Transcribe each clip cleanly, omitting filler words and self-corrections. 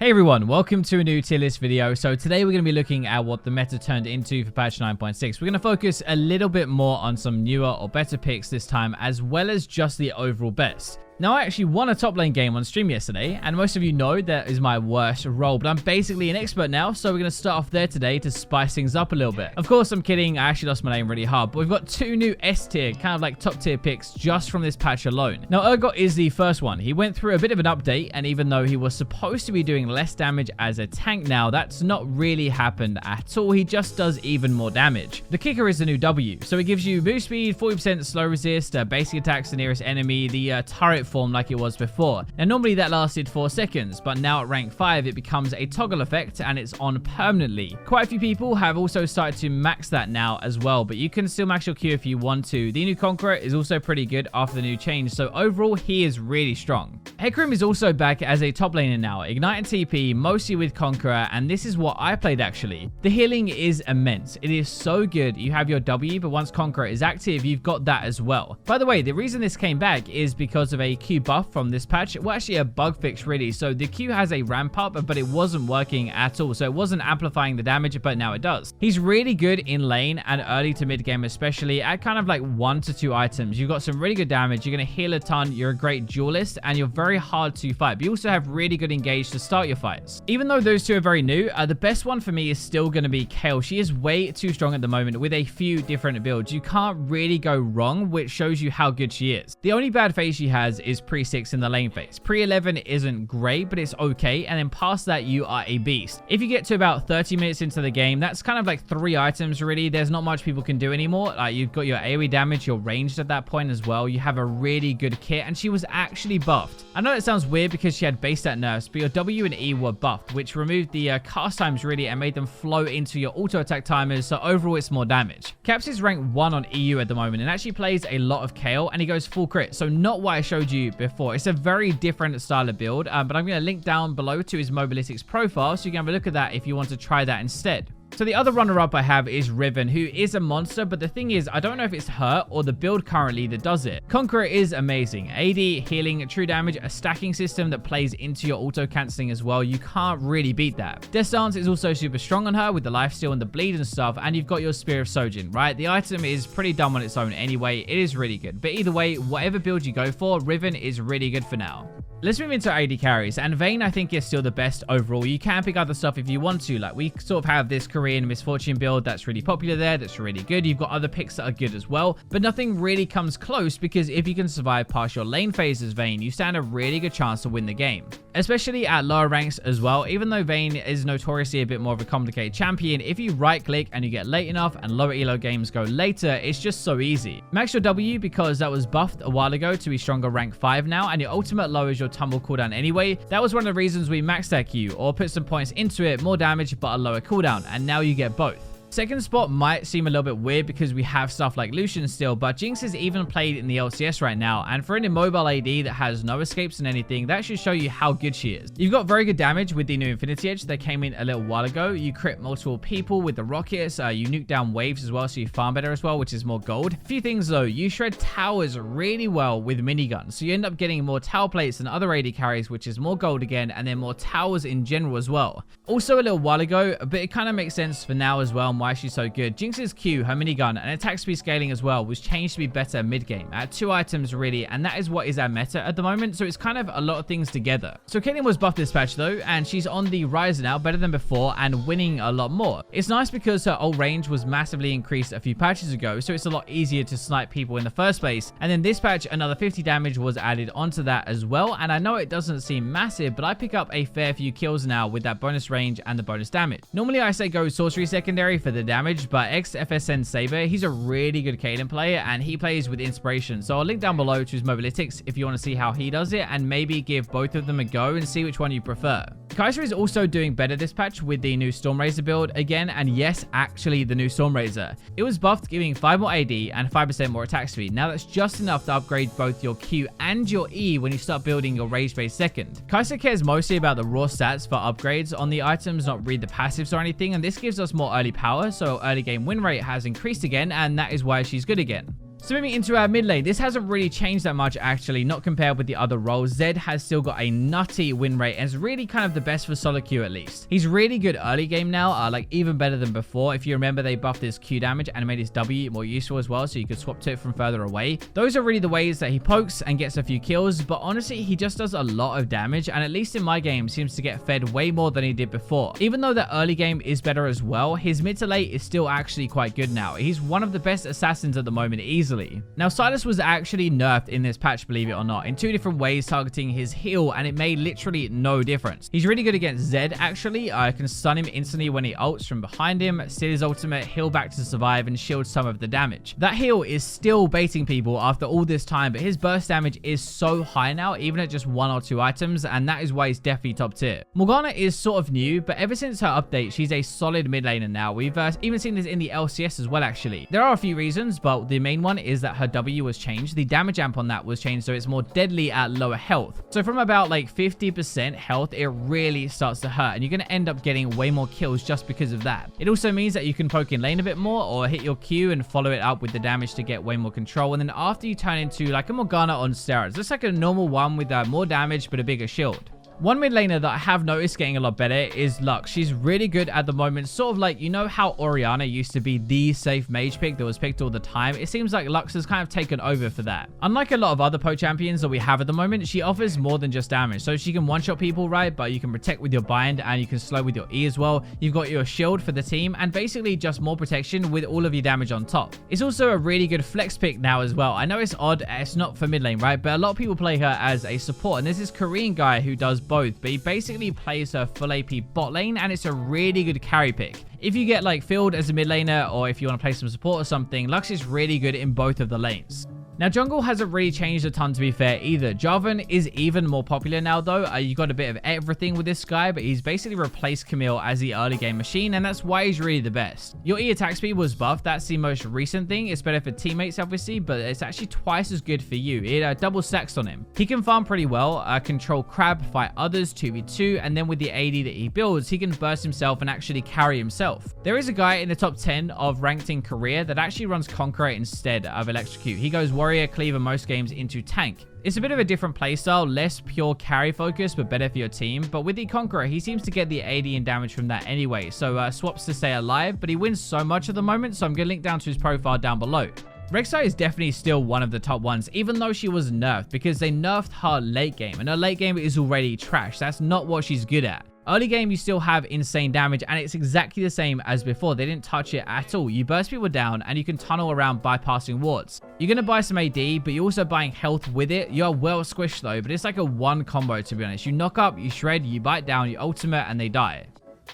Hey everyone, welcome to a new tier list video. So today we're going to be looking at what the meta turned into for patch 9.6. We're going to focus a little bit more on some newer or better picks this time, as well as just the overall best. Now, I actually won a top lane game on stream yesterday, and most of you know that is my worst role, but I'm basically an expert now, so we're going to start off there today to spice things up a little bit. Of course, I'm kidding, I actually lost my lane really hard, but we've got two new S tier, kind of like top tier picks just from this patch alone. Now, Urgot is the first one. He went through a bit of an update, and even though he was supposed to be doing less damage as a tank now, that's not really happened at all. He just does even more damage. The kicker is the new W, so it gives you boost speed, 40% slow resist, basic attacks the nearest enemy, the turret form like it was before. Now normally that lasted 4 seconds, but now at rank 5 it becomes a toggle effect and it's on permanently. Quite a few people have also started to max that now as well, but you can still max your Q if you want to. The new Conqueror is also pretty good after the new change, so overall he is really strong. Hecarim is also back as a top laner now, Ignite and TP mostly with Conqueror, and this is what I played actually. The healing is immense. It is so good. You have your W, but once Conqueror is active you've got that as well. By the way, the reason this came back is because of a Q buff from this patch. Well, actually a bug fix really. So the Q has a ramp up, but it wasn't working at all. So it wasn't amplifying the damage, but now it does. He's really good in lane and early to mid game, especially at kind of like 1 to 2 items. You've got some really good damage. You're going to heal a ton. You're a great duelist and you're very hard to fight. But you also have really good engage to start your fights. Even though those two are very new, the best one for me is still going to be Kayle. She is way too strong at the moment with a few different builds. You can't really go wrong, which shows you how good she is. The only bad phase she has is pre-6 in the lane phase. Pre-11 isn't great, but it's okay, and then past that you are a beast. If you get to about 30 minutes into the game, that's kind of like 3 items really. There's not much people can do anymore. Like, you've got your AoE damage, you're ranged at that point as well. You have a really good kit, and she was actually buffed. I know it sounds weird because she had base stat nerfs, but your W and E were buffed, which removed the cast times really and made them flow into your auto attack timers, so overall it's more damage. Caps is rank 1 on EU at the moment and actually plays a lot of Kayle, and he goes full crit, so not what I showed you before. It's a very different style of build, but I'm going to link down below to his Mobalytics profile, so you can have a look at that if you want to try that instead. So the other runner-up I have is Riven, who is a monster, but the thing is, I don't know if it's her or the build currently that does it. Conqueror is amazing. AD, healing, true damage, a stacking system that plays into your auto-cancelling as well. You can't really beat that. Death Stance is also super strong on her with the lifesteal and the bleed and stuff, and you've got your Spear of Sojin, right? The item is pretty dumb on its own anyway. It is really good. But either way, whatever build you go for, Riven is really good for now. Let's move into AD carries, and Vayne I think is still the best overall. You can pick other stuff if you want to, like we sort of have this Korean Misfortune build that's really popular there, that's really good. You've got other picks that are good as well, but nothing really comes close because if you can survive past your lane phase as Vayne, you stand a really good chance to win the game. Especially at lower ranks as well. Even though Vayne is notoriously a bit more of a complicated champion, if you right click and you get late enough and lower elo games go later, it's just so easy. Max your W because that was buffed a while ago to be stronger rank 5 now, and your ultimate lowers your tumble cooldown anyway. That was one of the reasons we maxed that Q, or put some points into it, more damage but a lower cooldown, and now you get both. Second spot might seem a little bit weird because we have stuff like Lucian still, but Jinx is even played in the LCS right now, and for an immobile AD that has no escapes and anything, that should show you how good she is. You've got very good damage with the new Infinity Edge that came in a little while ago. You crit multiple people with the rockets, you nuke down waves as well, so you farm better as well, which is more gold. A few things though, you shred towers really well with miniguns, so you end up getting more tower plates than other AD carries, which is more gold again, and then more towers in general as well. Also a little while ago, but it kind of makes sense for now as well and why she's so good. Jinx's Q, her minigun, and attack speed scaling as well was changed to be better mid-game at 2 items really, and that is what is our meta at the moment, so it's kind of a lot of things together. So Caitlyn was buffed this patch though, and she's on the rise now, better than before, and winning a lot more. It's nice because her ult range was massively increased a few patches ago, so it's a lot easier to snipe people in the first place, and then this patch another 50 damage was added onto that as well, and I know it doesn't seem massive, but I pick up a fair few kills now with that bonus range and the bonus damage. Normally I say go sorcery secondary for the damage, but ex-FSN Saber, he's a really good Caitlyn player and he plays with inspiration. So I'll link down below to his Mobalytics if you want to see how he does it and maybe give both of them a go and see which one you prefer. Kai'Sa is also doing better this patch with the new Stormrazor build again, and yes, actually the new Stormrazor. It was buffed, giving 5 more AD and 5% more attack speed. Now that's just enough to upgrade both your Q and your E when you start building your rage phase second. Kai'Sa cares mostly about the raw stats for upgrades on the items, not read the passives or anything, and this gives us more early power, so early game win rate has increased again, and that is why she's good again. So moving into our mid lane, this hasn't really changed that much actually, not compared with the other roles. Zed has still got a nutty win rate and is really kind of the best for solo queue at least. He's really good early game now, like even better than before. If you remember, they buffed his Q damage and made his W more useful as well, so you could swap to it from further away. Those are really the ways that he pokes and gets a few kills, but honestly, he just does a lot of damage, and at least in my game, seems to get fed way more than he did before. Even though the early game is better as well, his mid to late is still actually quite good now. He's one of the best assassins at the moment easily. Now, Sylas was actually nerfed in this patch, believe it or not, in 2 different ways targeting his heal, and it made literally no difference. He's really good against Zed, actually. I can stun him instantly when he ults from behind him, steal his ultimate, heal back to survive, and shield some of the damage. That heal is still baiting people after all this time, but his burst damage is so high now, even at just 1 or 2 items, and that is why he's definitely top tier. Morgana is sort of new, but ever since her update, she's a solid mid laner now. We've even seen this in the LCS as well, actually. There are a few reasons, but the main one is that her W was changed. The damage amp on that was changed, so it's more deadly at lower health. So from about like 50% health, it really starts to hurt, and you're going to end up getting way more kills just because of that. It also means that you can poke in lane a bit more or hit your Q and follow it up with the damage to get way more control, and then after you turn into like a Morgana on steroids. Looks like a normal one with more damage but a bigger shield. One mid laner that I have noticed getting a lot better is Lux. She's really good at the moment. Sort of like, you know how Orianna used to be the safe mage pick that was picked all the time? It seems like Lux has kind of taken over for that. Unlike a lot of other poke champions that we have at the moment, she offers more than just damage. So she can one-shot people, right? But you can protect with your bind and you can slow with your E as well. You've got your shield for the team and basically just more protection with all of your damage on top. It's also a really good flex pick now as well. I know it's odd, it's not for mid lane, right? But a lot of people play her as a support, and there's this Korean guy who does both, but he basically plays her full AP bot lane, and it's a really good carry pick. If you get like filled as a mid laner, or if you want to play some support or something, Lux is really good in both of the lanes. Now, jungle hasn't really changed a ton, to be fair, either. Jarvan is even more popular now, though. You got a bit of everything with this guy, but he's basically replaced Camille as the early game machine, and that's why he's really the best. Your E attack speed was buffed. That's the most recent thing. It's better for teammates, obviously, but it's actually twice as good for you. It double stacks on him. He can farm pretty well, control crab, fight others, 2v2, and then with the AD that he builds, he can burst himself and actually carry himself. There is a guy in the top 10 of ranked in career that actually runs Conqueror instead of Electrocute. He goes Warrior, Cleaver most games into tank. It's a bit of a different playstyle, less pure carry focus, but better for your team. But with the Conqueror, he seems to get the AD and damage from that anyway, so swaps to stay alive, but he wins so much at the moment, so I'm going to link down to his profile down below. Rek'sai is definitely still one of the top ones, even though she was nerfed, because they nerfed her late game, and her late game is already trash. That's not what she's good at. Early game, you still have insane damage, and it's exactly the same as before. They didn't touch it at all. You burst people down, and you can tunnel around bypassing wards. You're going to buy some AD, but you're also buying health with it. You're well squished, though, but it's like a one combo, to be honest. You knock up, you shred, you bite down, you ultimate, and they die.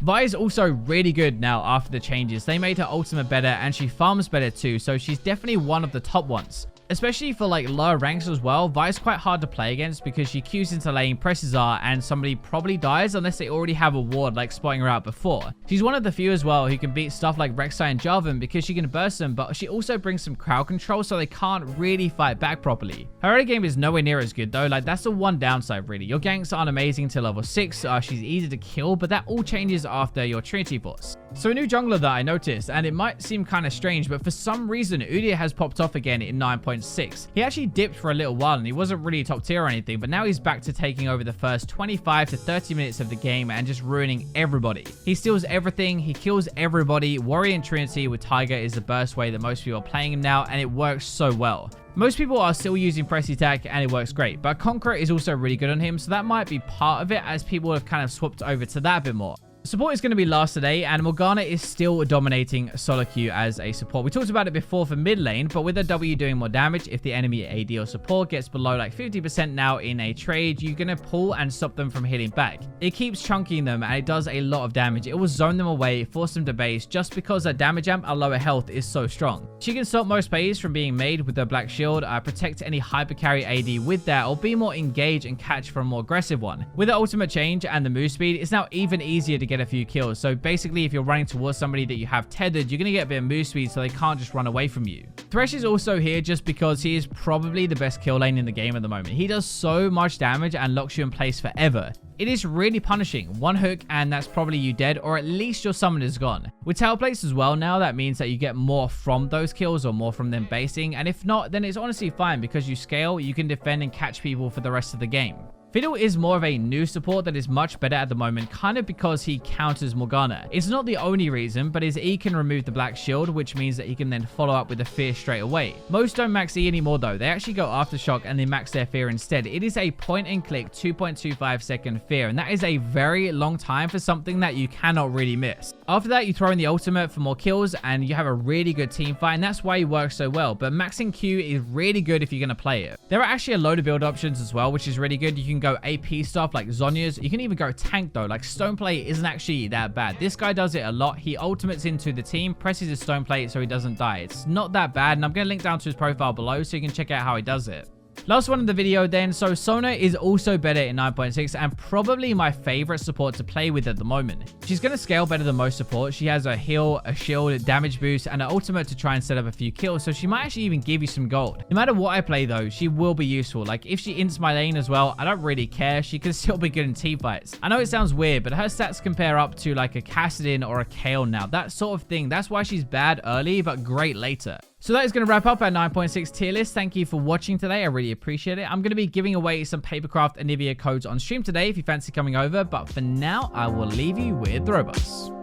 Vi is also really good now after the changes. They made her ultimate better, and she farms better too, so she's definitely one of the top ones. Especially for like lower ranks as well, Vi's quite hard to play against because she Qs into lane, presses R, and somebody probably dies unless they already have a ward like spotting her out before. She's one of the few as well who can beat stuff like Rek'Sai and Jarvan because she can burst them, but she also brings some crowd control so they can't really fight back properly. Her early game is nowhere near as good though, like that's the one downside really. Your ganks aren't amazing until level 6, she's easy to kill, but that all changes after your Trinity Force. So a new jungler that I noticed, and it might seem kind of strange, but for some reason Udyr has popped off again in 9.6. He actually dipped for a little while and he wasn't really top tier or anything, but now he's back to taking over the first 25 to 30 minutes of the game and just ruining everybody. He steals everything, he kills everybody. Warrior and Trinity with Tiger is the burst way that most people are playing him now, and it works so well. Most people are still using press attack and it works great, but Conqueror is also really good on him, so that might be part of it as people have kind of swapped over to that a bit more. Support is going to be last today, and Morgana is still dominating solo queue as a support. We talked about it before for mid lane, but with a W doing more damage, if the enemy AD or support gets below like 50% now in a trade, you're going to pull and stop them from hitting back. It keeps chunking them, and it does a lot of damage. It will zone them away, force them to base, just because her damage amp at lower health is so strong. She can stop most plays from being made with her black shield, protect any hyper carry AD with that, or be more engaged and catch for a more aggressive one. With the ultimate change and the move speed, it's now even easier to get a few kills. So basically, if you're running towards somebody that you have tethered, you're going to get a bit of move speed so they can't just run away from you. Thresh is also here just because he is probably the best kill lane in the game at the moment. He does so much damage and locks you in place forever. It is really punishing. One hook and that's probably you dead, or at least your summon is gone. With tail plates as well now, that means that you get more from those kills or more from them basing, and if not, then it's honestly fine because you scale, you can defend and catch people for the rest of the game. Fiddle is more of a new support that is much better at the moment, kind of because he counters Morgana. It's not the only reason, but his E can remove the black shield, which means that he can then follow up with a fear straight away. Most don't max E anymore though. They actually go aftershock and they max their fear instead. It is a point and click 2.25 second fear, and that is a very long time for something that you cannot really miss. After that, you throw in the ultimate for more kills and you have a really good team fight, and that's why he works so well. But maxing Q is really good if you're going to play it. There are actually a load of build options as well, which is really good. You can go AP stuff like Zhonya's. You can even go tank though, like stone plate isn't actually that bad. This guy does it a lot. He ultimates into the team, presses his stone plate so he doesn't die. It's not that bad, and I'm going to link down to his profile below so you can check out how he does it. Last one in the video then, so Sona is also better in 9.6 and probably my favorite support to play with at the moment. She's going to scale better than most supports. She has a heal, a shield, a damage boost, and an ultimate to try and set up a few kills, so she might actually even give you some gold. No matter what I play though, she will be useful. Like if she ints my lane as well, I don't really care. She can still be good in team fights. I know it sounds weird, but her stats compare up to like a Kassadin or a Kayle now. That sort of thing. That's why she's bad early, but great later. So that is going to wrap up our 9.6 tier list. Thank you for watching today. I really appreciate it. I'm going to be giving away some Papercraft and Nivea codes on stream today if you fancy coming over. But for now, I will leave you with the Robux.